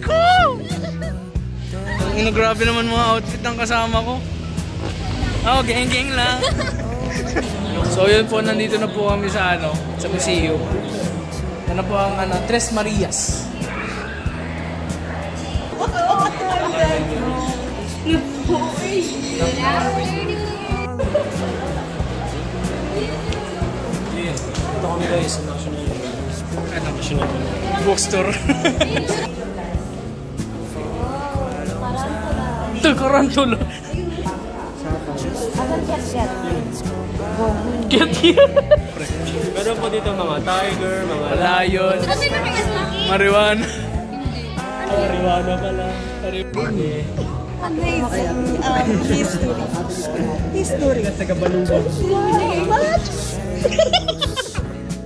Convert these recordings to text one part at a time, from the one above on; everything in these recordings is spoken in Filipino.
ko! Ang grabe naman mga outfit ng kasama ko. Oh, geng-geng lang. So yun po, nandito na po kami sa sa museum. Yan na po ang Tres Marias. Ito kami guys sa National Bookstore. Tarantula. Kiyat-kiyat. Meron po dito mga tiger, mga lion, marijuana. marijuana pala. Amazing history. Sa Kabalungan. What?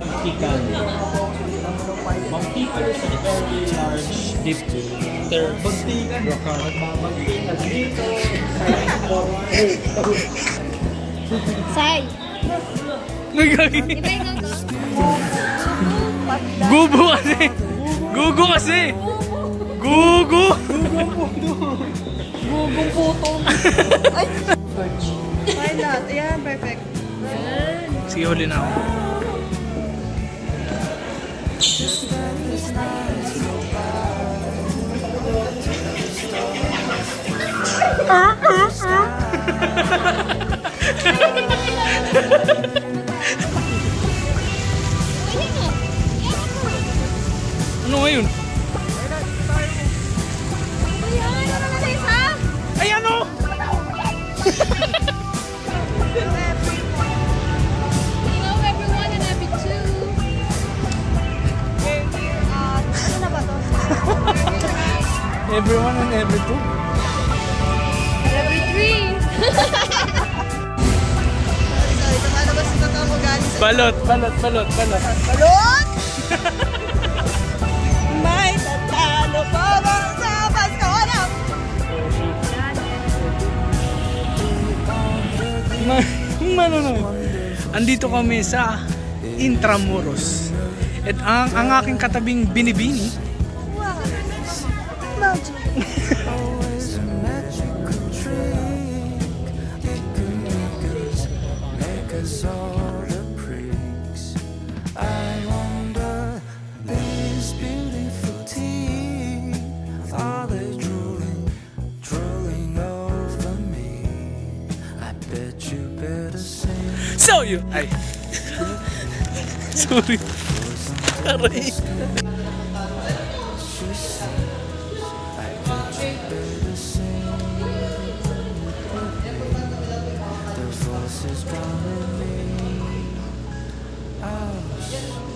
Mantikan. Mantikan is a very large deep Mantikan. Mantikan dito. Say. Gubo kasi. Gugo kasi. Gugo. Gugong putong. Ay. Why not? Ayan, perfect. Sige, huli na ako. Ano ngayon? Ay, ano? Everyone and every two. Every three. Ito nga naman sa totoo mo galing sa... Balot. Balot? May tatalo pa ba sa Pasko na? Andito kami sa Intramuros. At ang aking katabing binibini. Wow. Magic. So you, ay. Sorry. Aray. The voices calling me out.